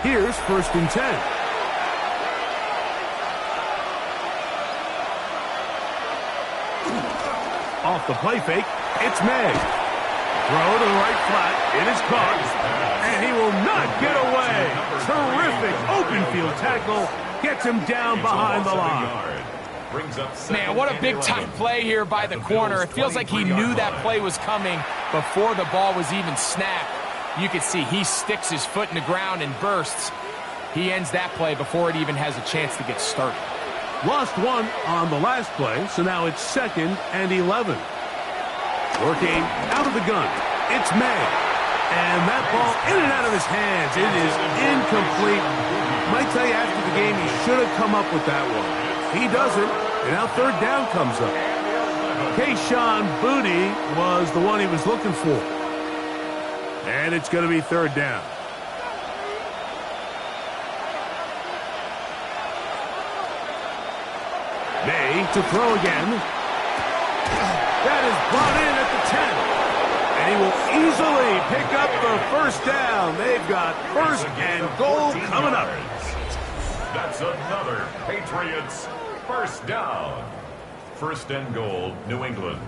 Here's 1st and 10. Off the play fake, it's May. Throw to the right flat. It is caught, and he will not get away. Terrific open field tackle. Gets him down behind the line. Man, what a big-time play here by the corner. It feels like he knew that play was coming before the ball was even snapped. You can see he sticks his foot in the ground and bursts. He ends that play before it even has a chance to get started. Lost one on the last play, so now it's 2nd and 11. Working out of the gun, it's May. And that ball in and out of his hands. It is incomplete. Might tell you after the game he should have come up with that one. He doesn't, and now 3rd down comes up. Kayshon Boutte was the one he was looking for. And it's going to be 3rd down. May to throw again. That is brought in at the 10. And he will easily pick up the 1st down. They've got 1st and goal coming up. That's another Patriots 1st down. 1st and goal, New England.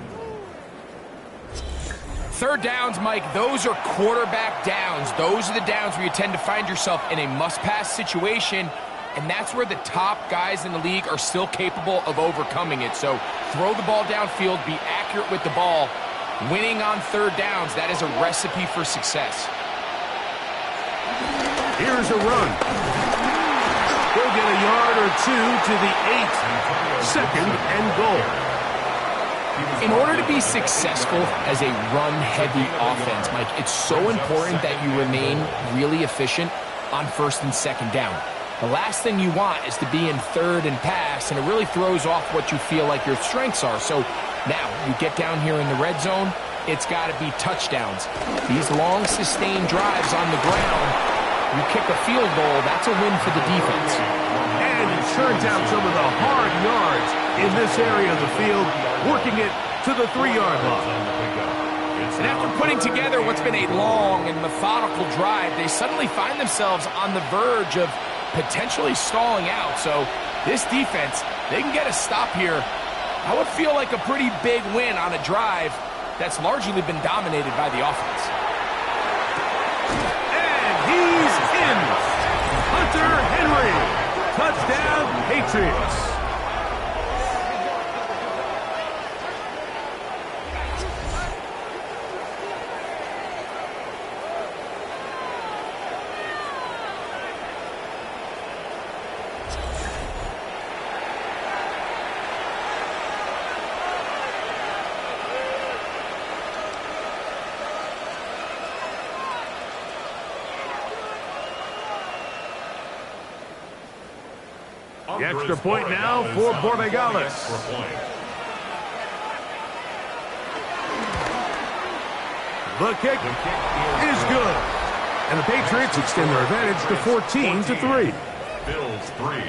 3rd downs, Mike, those are quarterback downs. Those are the downs where you tend to find yourself in a must-pass situation, and that's where the top guys in the league are still capable of overcoming it. So throw the ball downfield, be accurate with the ball. Winning on 3rd downs, that is a recipe for success. Here's a run. He'll get a yard or 2 to the 8. 2nd and goal. In order to be successful as a run-heavy offense, Mike, it's so important that you remain really efficient on 1st and 2nd down. The last thing you want is to be in 3rd and pass, and it really throws off what you feel like your strengths are. So now you get down here in the red zone, it's got to be touchdowns. These long, sustained drives on the ground, you kick a field goal, that's a win for the defense. And it churns out some of the hard yards in this area of the field, working it to the 3-yard line. And after putting together what's been a long and methodical drive, they suddenly find themselves on the verge of potentially stalling out. So this defense, they can get a stop here. That would feel like a pretty big win on a drive that's largely been dominated by the offense. And he's in. Hunter Henry. Touchdown, Patriots. The extra point now for Borregales. The kick is good. And the Patriots extend their advantage to 14-3. Bills 3.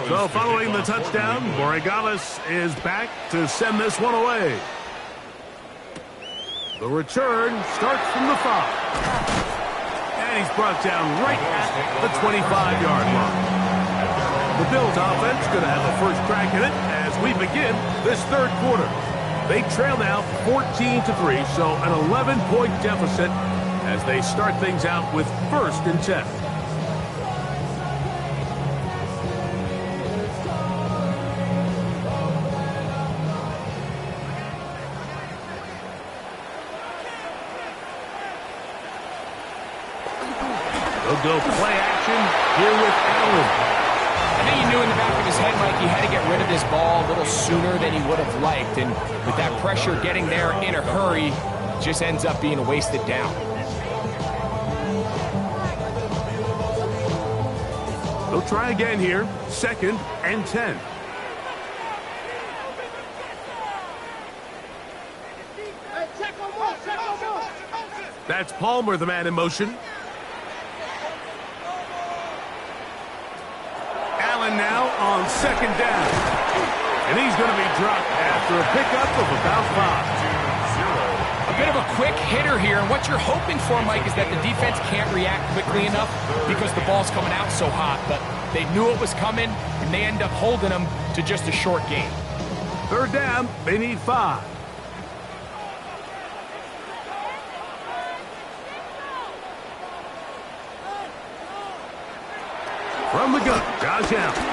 So following the touchdown, Borregales is back to send this one away. The return starts from the 5. And he's brought down right at the 25-yard line. The Bills offense going to have a first crack at it as we begin this 3rd quarter. They trail now 14-3, so an 11-point deficit as they start things out with 1st and 10. They'll go play action here with Allen. I think he knew in the back of his head, Mike, he had to get rid of this ball a little sooner than he would have liked. And with that pressure getting there in a hurry, just ends up being a wasted down. They'll try again here. 2nd and 10. That's Palmer, the man in motion. Allen now on 2nd down. And he's going to be dropped after a pickup of about 5. A bit of a quick hitter here, and what you're hoping for, Mike, is that the defense can't react quickly enough because the ball's coming out so hot. But they knew it was coming, and they end up holding them to just a short gain. 3rd down, they need 5. From the gun, Josh Allen.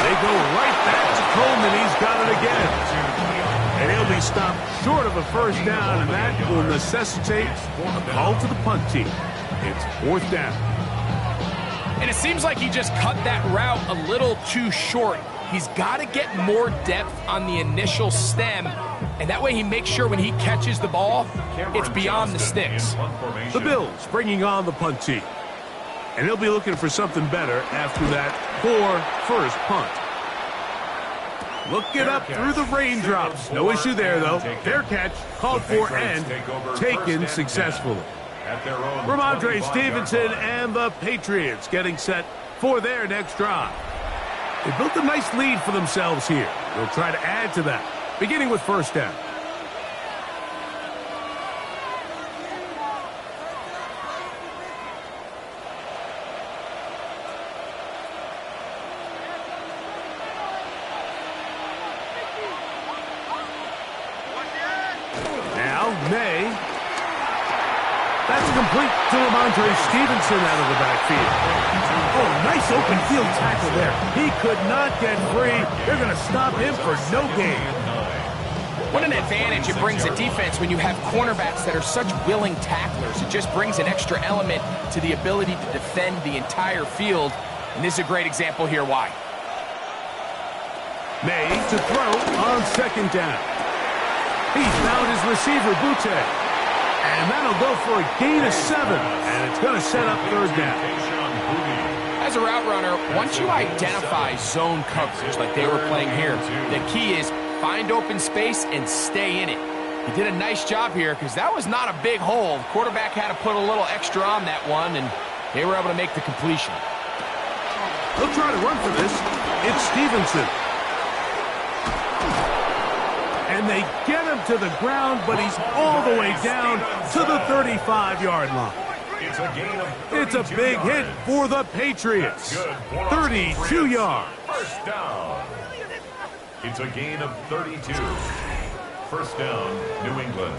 They go right back to Coleman. He's got it again. And he'll be stopped short of a 1st down, and that will necessitate a call to the punt team. It's 4th down. And it seems like he just cut that route a little too short. He's got to get more depth on the initial stem, and that way he makes sure when he catches the ball, it's beyond the sticks. The Bills bringing on the punt team. And he'll be looking for something better after that poor 1st punt. Look it up through the raindrops. No issue there, though. Fair catch, called for and taken successfully. Ramondre Stevenson and the Patriots getting set for their next drive. They built a nice lead for themselves here. They'll try to add to that, beginning with 1st down. May. That's complete to Ramondre Stevenson out of the backfield. Oh, nice open field tackle there. He could not get free. They're going to stop him for no gain. What an advantage it brings a defense when you have cornerbacks that are such willing tacklers. It just brings an extra element to the ability to defend the entire field. And this is a great example here why. May to throw on 2nd down. He's found his receiver, Butte. And that'll go for a gain of 7. And it's going to set up 3rd down. As a route runner, once you identify zone coverage like they were playing here, the key is find open space and stay in it. He did a nice job here because that was not a big hole. The quarterback had to put a little extra on that one, and they were able to make the completion. They'll try to run for this. It's Stevenson. And they get him to the ground, but he's all the way down to the 35-yard line. It's a big hit for the Patriots. 32 yards. 1st down. It's a gain of 32. 1st down, New England.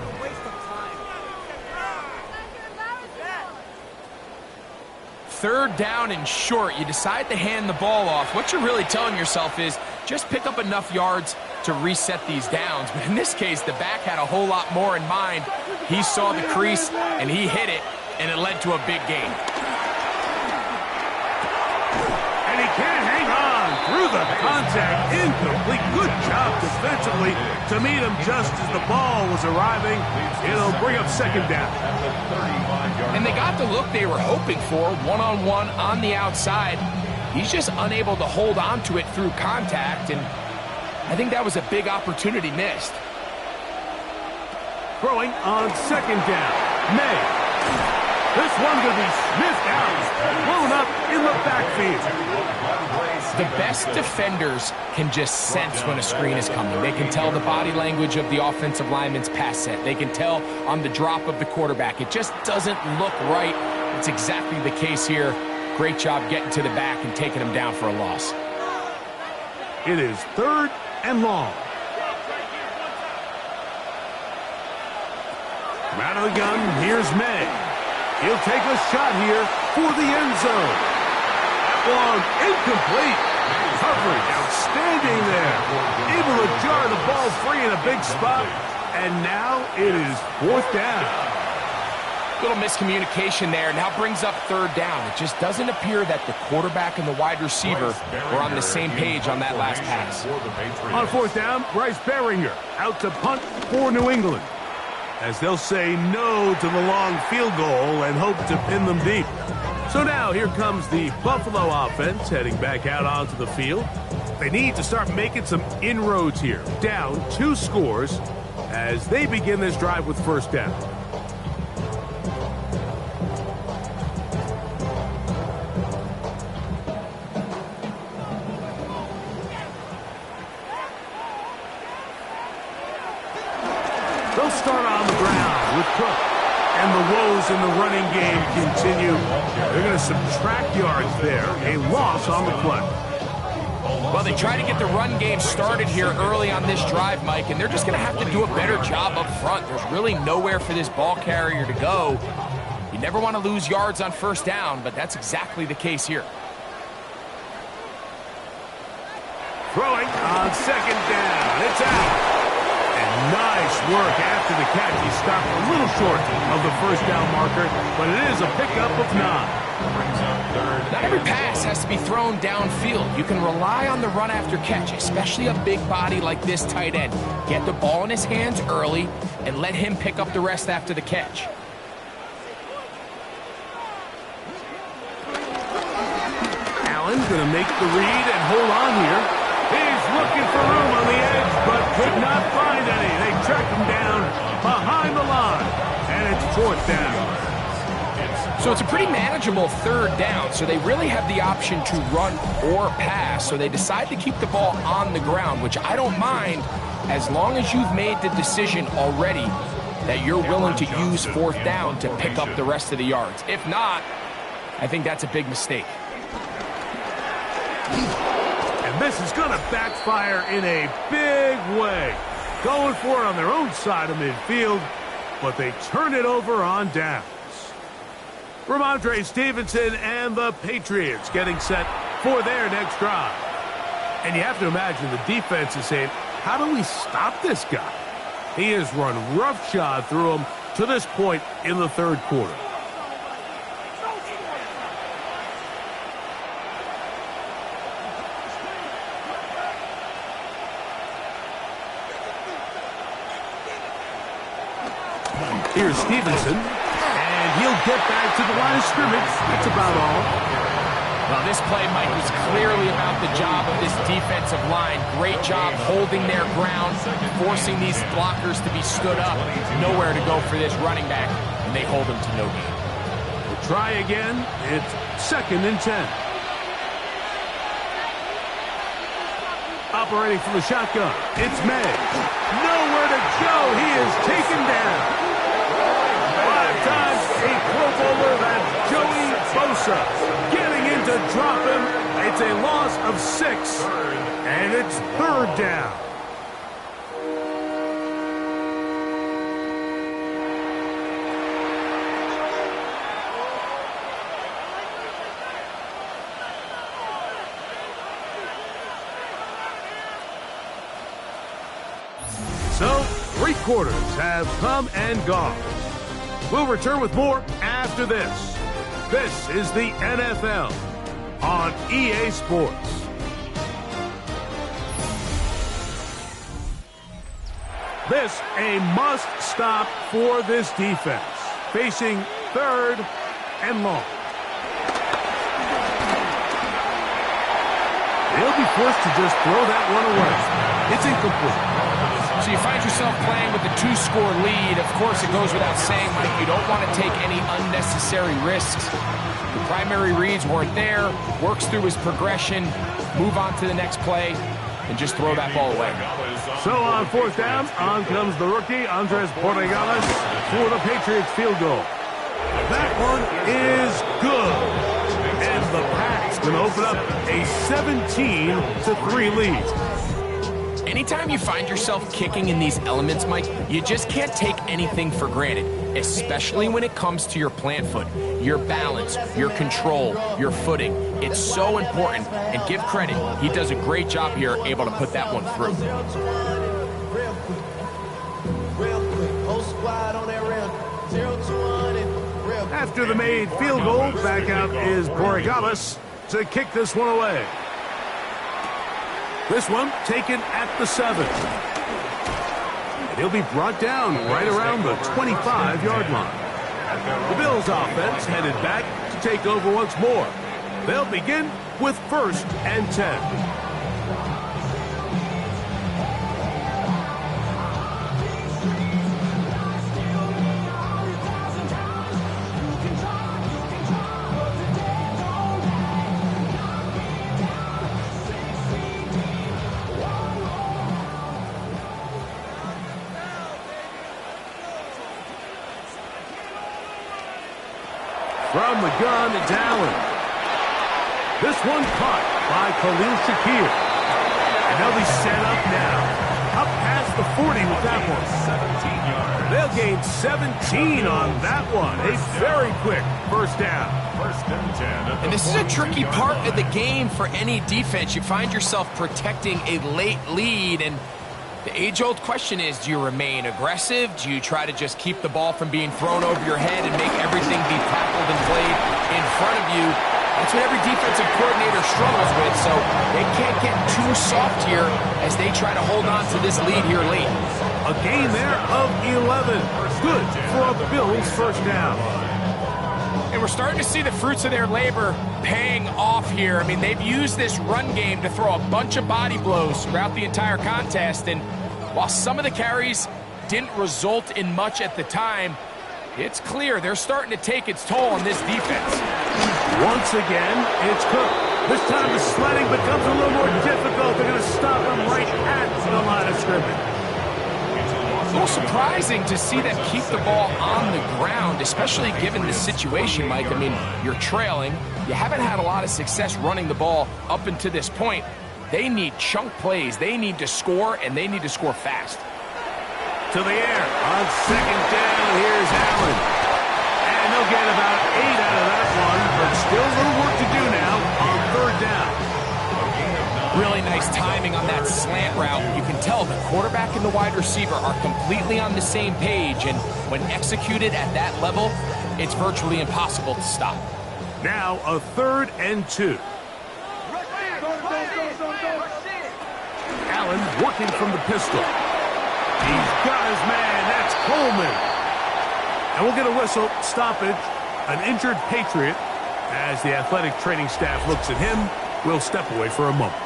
Third down and short. You decide to hand the ball off. What you're really telling yourself is just pick up enough yards to reset these downs. But in this case, the back had a whole lot more in mind. He saw the crease, and he hit it, and it led to a big gain. And he can't hang on through the contact. Incomplete. Good job defensively to meet him just as the ball was arriving. It'll bring up 2nd down. And they got the look they were hoping for, one-on-one on the outside. He's just unable to hold on to it through contact, and I think that was a big opportunity missed. Throwing on 2nd down. May. This one going to be sniffed out. Blown up in the backfield. The best defenders can just sense when a screen is coming. They can tell the body language of the offensive lineman's pass set. They can tell on the drop of the quarterback. It just doesn't look right. It's exactly the case here. Great job getting to the back and taking him down for a loss. It is 3rd and long. From out of the gun, here's May. He'll take a shot here for the end zone. Long, incomplete. Coverage, outstanding there. Able to jar the ball free in a big spot. And now it is 4th down. Little miscommunication there. Now brings up 3rd down. It just doesn't appear that the quarterback and the wide receiver were on the same page on that last pass. On 4th down, Bryce Baringer out to punt for New England, as they'll say no to the long field goal and hope to pin them deep. So now here comes the Buffalo offense heading back out onto the field. They need to start making some inroads here. Down 2 scores as they begin this drive with first down. They'll start on the ground with Cook. And the woes in the running game continue. They're going to subtract yards there. A loss on the play. Well, they try to get the run game started here early on this drive, Mike, and they're just going to have to do a better job up front. There's really nowhere for this ball carrier to go. You never want to lose yards on first down, but that's exactly the case here. Throwing on second down. It's out. And nice work after the catch. He stopped a little short of the first down marker, but it is a pickup of 9. Not every pass has to be thrown downfield. You can rely on the run after catch, especially a big body like this tight end. Get the ball in his hands early and let him pick up the rest after the catch. Allen going to make the read and hold on here. He's looking for room on the edge, but could not find any. They track him down behind the line, and it's fourth down. So it's a pretty manageable third down, so they really have the option to run or pass, so they decide to keep the ball on the ground, which I don't mind as long as you've made the decision already that you're willing to use fourth down to pick up the rest of the yards. If not, I think that's a big mistake. And this is going to backfire in a big way. Going for it on their own side of midfield, but they turn it over on downs. Ramondre Stevenson and the Patriots getting set for their next drive. And you have to imagine the defense is saying, how do we stop this guy? He has run roughshod through him to this point in the third quarter. Here's Stevenson, and he'll get back to the line of scrimmage. That's about all. Well, this play, Mike, was clearly about the job of this defensive line. Great job holding their ground, forcing these blockers to be stood up. Nowhere to go for this running back, and they hold him to no gain. We'll try again. It's 2nd and 10. Operating from the shotgun, it's May. Nowhere to go. He is taken down. 5 times a Pro Bowler, that Joey Bosa. Getting in to drop him. It's a loss of 6, and it's third down. So, 3 quarters have come and gone. We'll return with more after this. This is the NFL on EA Sports. This a must-stop for this defense. Facing 3rd and long. They'll be forced to just throw that one away. It's incomplete. So you find yourself playing with a 2-score lead. Of course, it goes without saying, Mike, you don't want to take any unnecessary risks. The primary reads weren't there. Works through his progression, move on to the next play, and just throw that ball away. So on 4th down, on comes the rookie, Andres Portegalas, for the Patriots field goal. That one is good. And the Pats going to open up a 17-3 lead. Anytime you find yourself kicking in these elements, Mike, you just can't take anything for granted, especially when it comes to your plant foot, your balance, your control, your footing. It's so important, and give credit. He does a great job here, able to put that one through. After the made field goal, back out is Portegalas to kick this one away. This one taken at the 7. And he'll be brought down right around the 25-yard line. The Bills offense headed back to take over once more. They'll begin with 1st and 10. From the gun, it's Allen. This one caught by Khalil Shakir. And they'll be set up now. Up past the 40 with that one. 17 yards. They'll gain 17 on that one. A very quick first down. 1st and 10. And this is a tricky part of the game for any defense. You find yourself protecting a late lead, and the age-old question is, do you remain aggressive? Do you try to just keep the ball from being thrown over your head and make everything be tackled and played in front of you? That's what every defensive coordinator struggles with, so they can't get too soft here as they try to hold on to this lead here late. A gain there of 11. Good for a Bills first down. And we're starting to see the fruits of their labor paying off here. I mean, they've used this run game to throw a bunch of body blows throughout the entire contest. And while some of the carries didn't result in much at the time, it's clear they're starting to take its toll on this defense. Once again, it's Cook. This time the sledding becomes a little more difficult. They're going to stop him right at the line of scrimmage. A little surprising to see them keep the ball on the ground, especially given the situation, Mike. I mean, you're trailing. You haven't had a lot of success running the ball up until this point. They need chunk plays. They need to score, and they need to score fast. To the air. On 2nd down, here's Allen. And they'll get about 8 out of that one, but still a little work to do now on 3rd down. Really nice timing on that slant route. You can tell the quarterback and the wide receiver are completely on the same page, and when executed at that level, it's virtually impossible to stop. Now a 3rd and 2. Allen working from the pistol. He's got his man. That's Coleman. And we'll get a whistle. Stoppage. An injured Patriot. As the athletic training staff looks at him, we'll step away for a moment.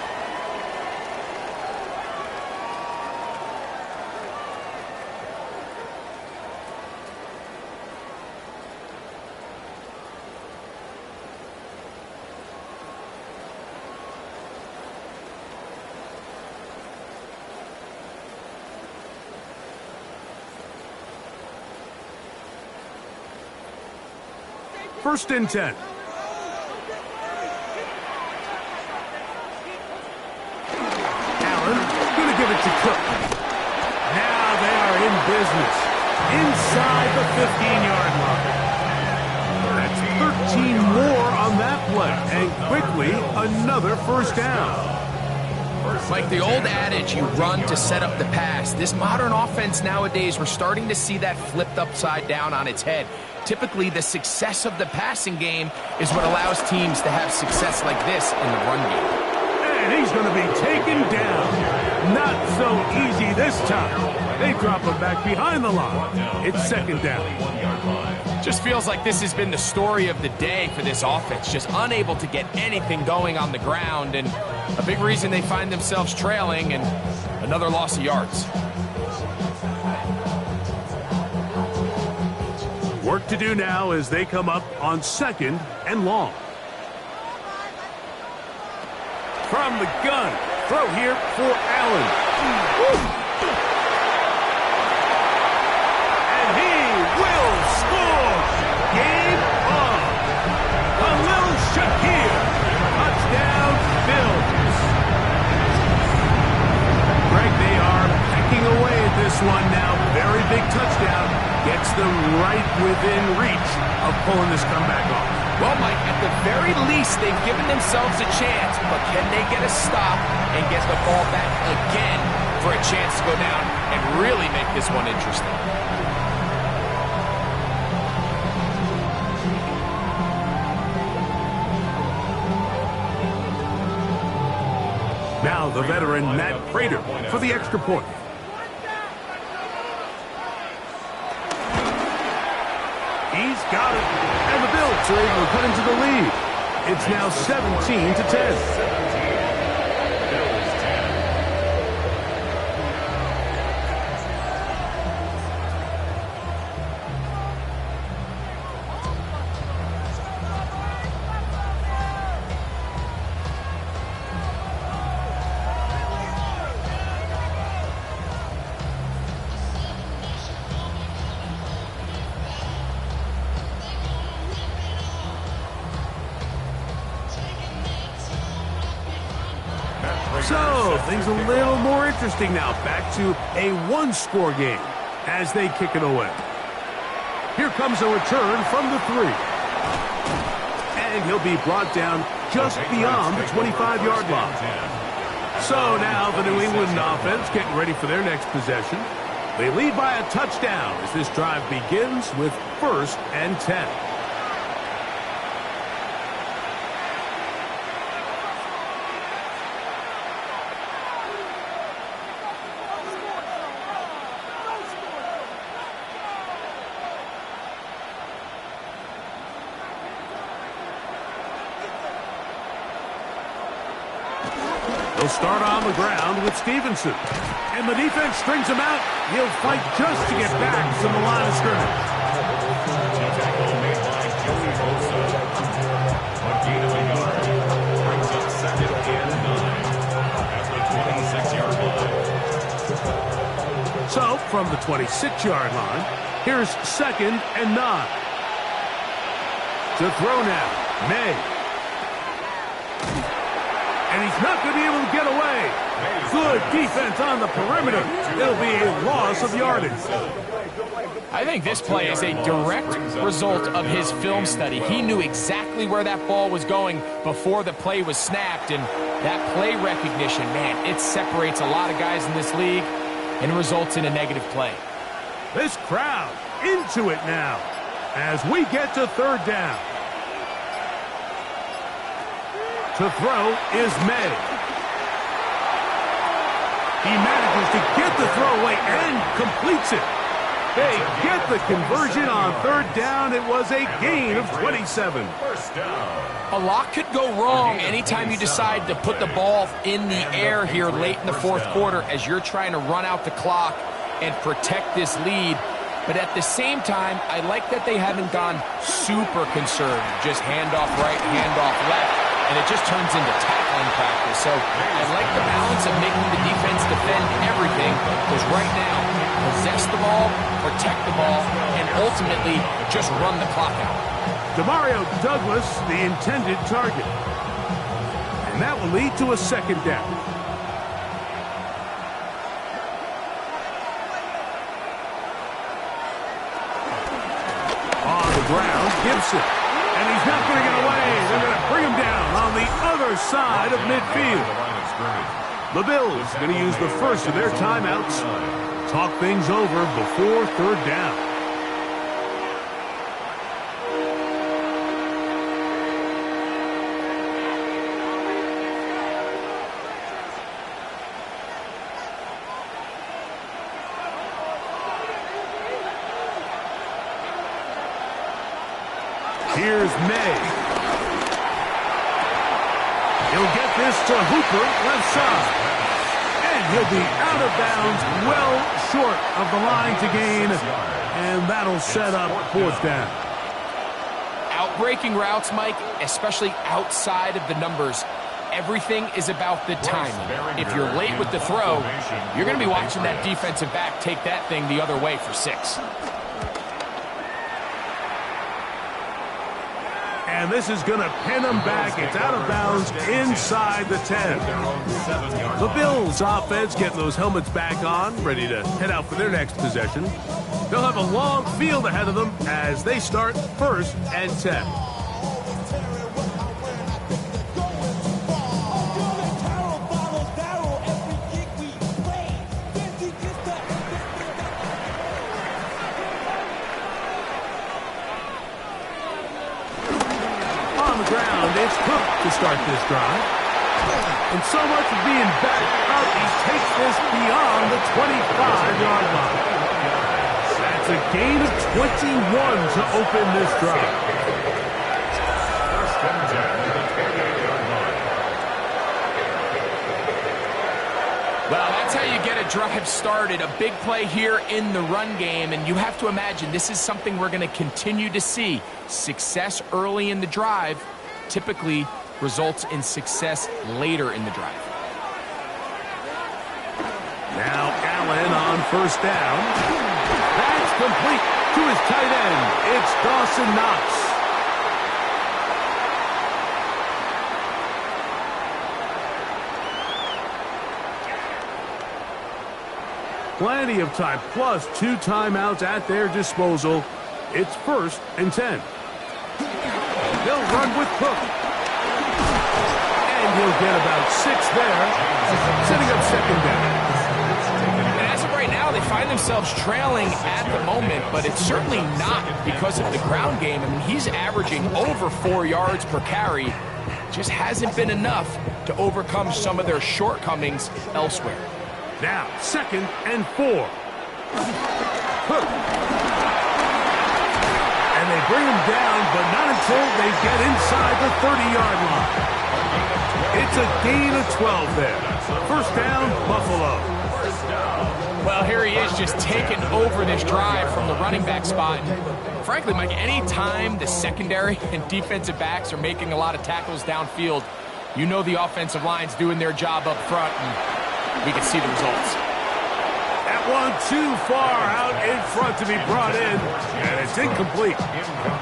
First and 10. Allen going to give it to Cook. Now they are in business. Inside the 15-yard line. That's 13 more on that play. And quickly, another first down. Like the old adage, you run to set up the pass. This modern offense nowadays, we're starting to see that flipped upside down on its head. Typically, the success of the passing game is what allows teams to have success like this in the run game. And he's going to be taken down. Not so easy this time. They drop him back behind the line. It's 2nd down. Just feels like this has been the story of the day for this offense. Just unable to get anything going on the ground, and a big reason they find themselves trailing, and another loss of yards. Work to do now as they come up on 2nd and long. From the gun, throw here for Allen. And he will score. Game on. Khalil Shakir. Touchdown, Bills. Greg, they are pecking away at this one now. Very big touchdown. Gets them right within reach of pulling this comeback off. Well, Mike, at the very least, they've given themselves a chance, but can they get a stop and get the ball back again for a chance to go down and really make this one interesting? Now the veteran Matt Prater for the extra point. He's got it. And the Bills are able to cut into the lead. It's now 17-10. So, things a little more interesting now. Back to a one-score game as they kick it away. Here comes a return from the 3. And he'll be brought down just beyond the 25-yard line. So now the New England offense getting ready for their next possession. They lead by a touchdown as this drive begins with 1st and 10. They'll start on the ground with Stevenson. And the defense strings him out. He'll fight just to get back to the line of scrimmage. Tackle made by Joey Bosa. A gain of a yard. Brings up 2nd and 9 at the 26-yard line. So, from the 26-yard line, here's 2nd and 9. To throw now, May. And he's not going to be able to get away. Good defense on the perimeter. It'll be a loss of yardage. I think this play is a direct result of his film study. He knew exactly where that ball was going before the play was snapped, and that play recognition, man, it separates a lot of guys in this league and results in a negative play. This crowd into it now as we get to 3rd down. To throw is May. He manages to get the throw away and completes it. They get the conversion on 3rd down. It was a gain of 27. First down. A lot could go wrong anytime you decide to put the ball in the air here late in the 4th quarter as you're trying to run out the clock and protect this lead. But at the same time, I like that they haven't gone super conservative. Just handoff right, handoff left. And it just turns into tackling practice. So I like the balance of making the defense defend everything, because right now, possess the ball, protect the ball, and ultimately just run the clock out. Demario Douglas, the intended target. And that will lead to a 2nd down. On the ground, Gibson. And he's not going to get away. They're going to bring him down on the other side of midfield. The Bills going to use the first of their timeouts. Talk things over before 3rd down. Here's May. He'll get this to Hooper, left side. And he'll be out of bounds, well short of the line to gain. And that'll set up 4th down. Outbreaking routes, Mike, especially outside of the numbers, everything is about the timing. If you're late with the throw, you're going to be watching that defensive back take that thing the other way for 6. And this is going to pin them back. It's out of bounds inside the 10. The Bills offense getting those helmets back on, ready to head out for their next possession. They'll have a long field ahead of them as they start 1st and 10. It's Cook to start this drive. And so much of being backed up, he takes this beyond the 25-yard line. That's It's a gain of 21 to open this drive. First and 10 at the 28-yard line. Well, that's how you get a drive started. A big play here in the run game, and you have to imagine this is something we're going to continue to see. Success early in the drive typically results in success later in the drive. Now Allen on first down. That's complete to his tight end. It's Dawson Knox. Plenty of time, plus 2 timeouts at their disposal. It's 1st and 10. They'll run with Cook. And he'll get about 6 there, setting up 2nd down. And as of right now, they find themselves trailing at the moment, but it's certainly not because of the ground game. I mean, he's averaging over 4 yards per carry. Just hasn't been enough to overcome some of their shortcomings elsewhere. Now, 2nd and 4. Cook. And they bring him down, but not until they get inside the 30-yard line. It's a gain of 12 there. 1st down, Buffalo. Well, here he is just taking over this drive from the running back spot. And frankly, Mike, any time the secondary and defensive backs are making a lot of tackles downfield, you know the offensive line's doing their job up front, and we can see the results. That one too far out in front to be brought in, and it's incomplete.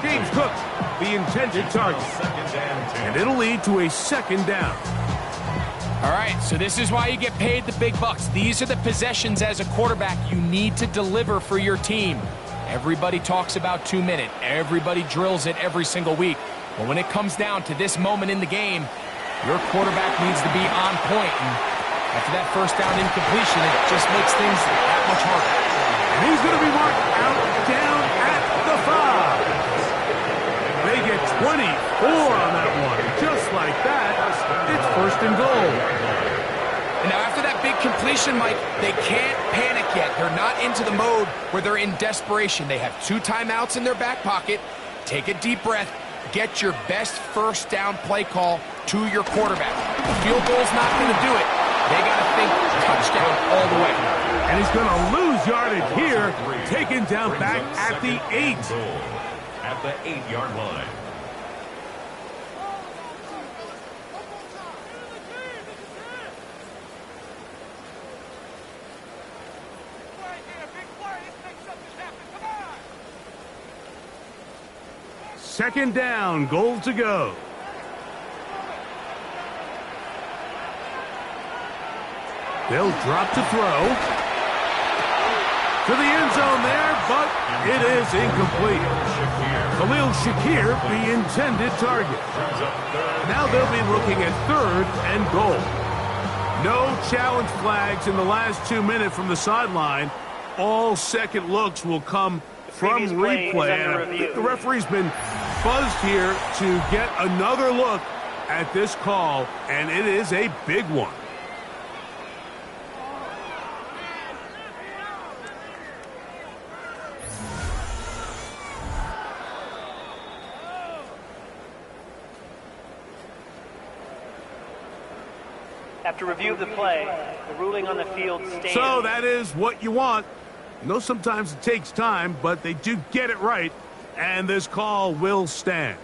James Cook, the intended target. And it'll lead to a 2nd down. All right, so this is why you get paid the big bucks. These are the possessions as a quarterback you need to deliver for your team. Everybody talks about 2-minute. Everybody drills it every single week. But when it comes down to this moment in the game, your quarterback needs to be on point. And after that 1st down incompletion, it just makes things that much harder. And he's going to be marked out down at the 5. They get 24 on that one. Just like that, it's 1st and goal. And now after that big completion, Mike, they can't panic yet. They're not into the mode where they're in desperation. They have 2 timeouts in their back pocket. Take a deep breath. Get your best 1st down play call to your quarterback. The field goal's not going to do it. They got to think touchdown all the way. And he's going to lose yardage here, taken down back at the 8. At the 8-yard line. Second down, goal to go. They'll drop to throw. To the end zone there, but it is incomplete. Khalil Shakir, the intended target. Now they'll be looking at 3rd and goal. No challenge flags in the last 2 minutes from the sideline. All second looks will come from replay. The referee's been buzzed here to get another look at this call, and it is a big one. After review of the play, the ruling on the field stands. So that is what you want. I know sometimes it takes time, but they do get it right, and this call will stand.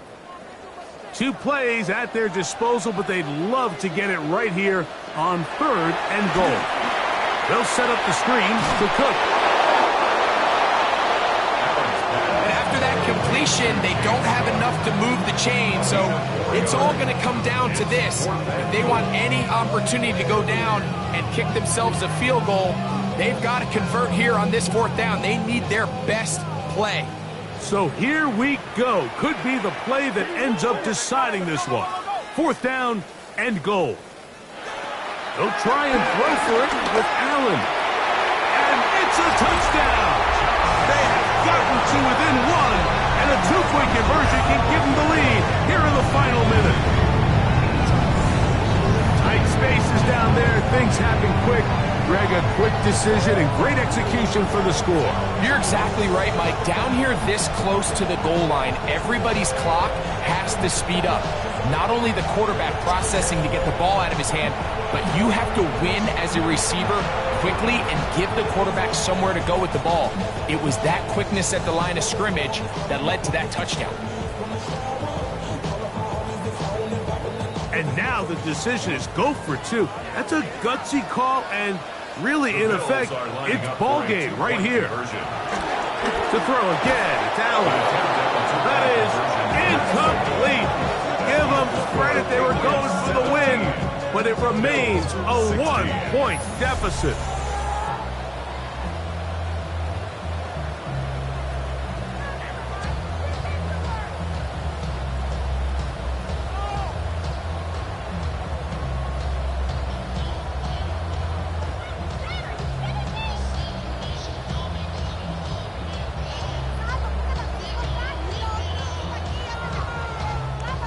2 plays at their disposal, but they'd love to get it right here on 3rd and goal. They'll set up the screens to Cook. And after that completion, they don't have enough to move the chain, so it's all going to come down to this. If they want any opportunity to go down and kick themselves a field goal, they've got to convert here on this 4th down. They need their best play. So here we go. Could be the play that ends up deciding this one. 4th down and goal. They'll try and throw for it with Allen. And it's a touchdown. They have gotten to within 1, and a 2-point conversion can give them the lead here in the final minute. Tight spaces down there. Things happen quick. Greg, a quick decision and great execution for the score. You're exactly right, Mike. Down here this close to the goal line, everybody's clock has to speed up. Not only the quarterback processing to get the ball out of his hand, but you have to win as a receiver quickly and give the quarterback somewhere to go with the ball. It was that quickness at the line of scrimmage that led to that touchdown. And now the decision is go for two. That's a gutsy call, and really, in effect, it's ball game right here. To throw again, it's Allen. That is incomplete. Give them credit, they were going for the win, but it remains a 1-point deficit.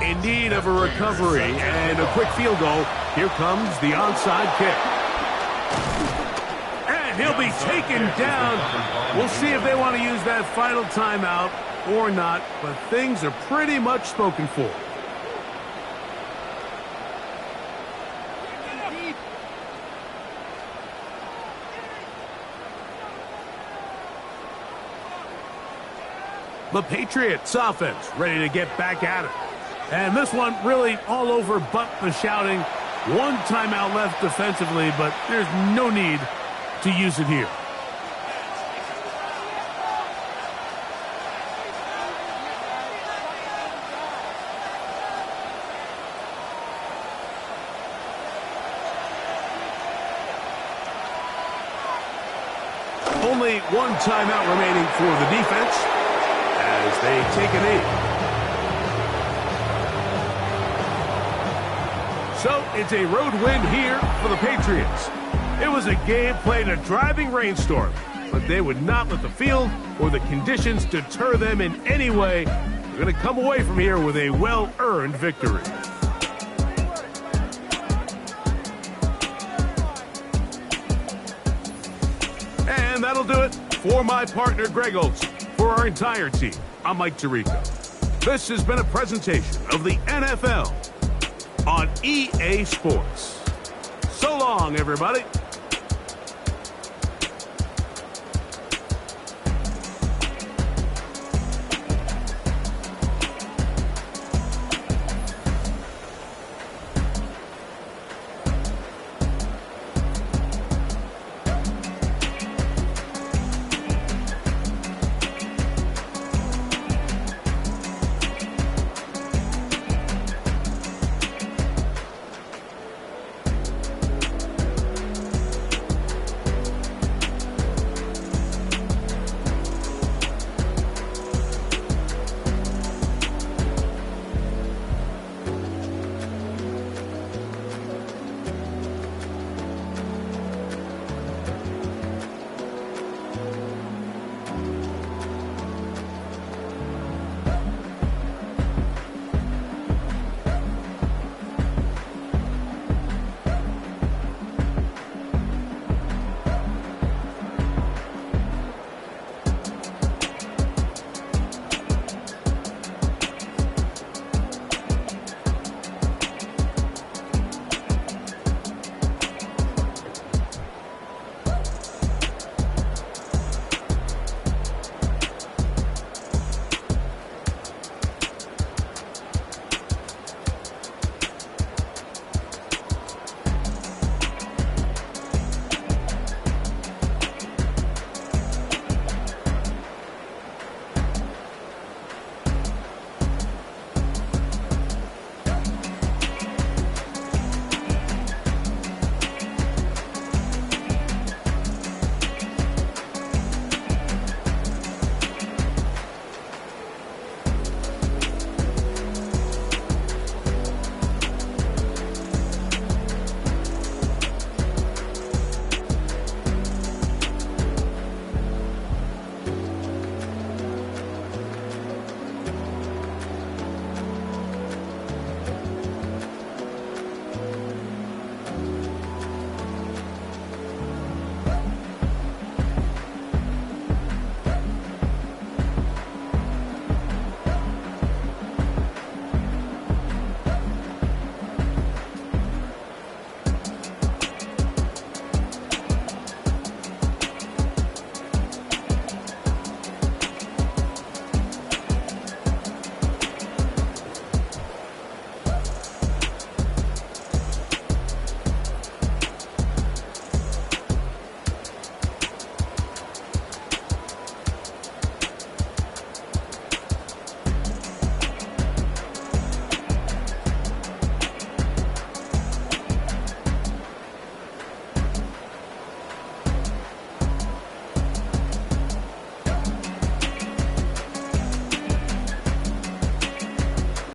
In need of a recovery and a quick field goal. Here comes the onside kick. And he'll be taken down. We'll see if they want to use that final timeout or not, but things are pretty much spoken for. The Patriots offense ready to get back at it. And this one really all over but the shouting. One timeout left defensively, but there's no need to use it here. Only one timeout remaining for the defense as they take a knee. So it's a road win here for the Patriots. It was a game played in a driving rainstorm, but they would not let the field or the conditions deter them in any way. They're going to come away from here with a well-earned victory. And that'll do it for my partner, Greg Olson. For our entire team, I'm Mike Tirico. This has been a presentation of the NFL on EA Sports. So long, everybody.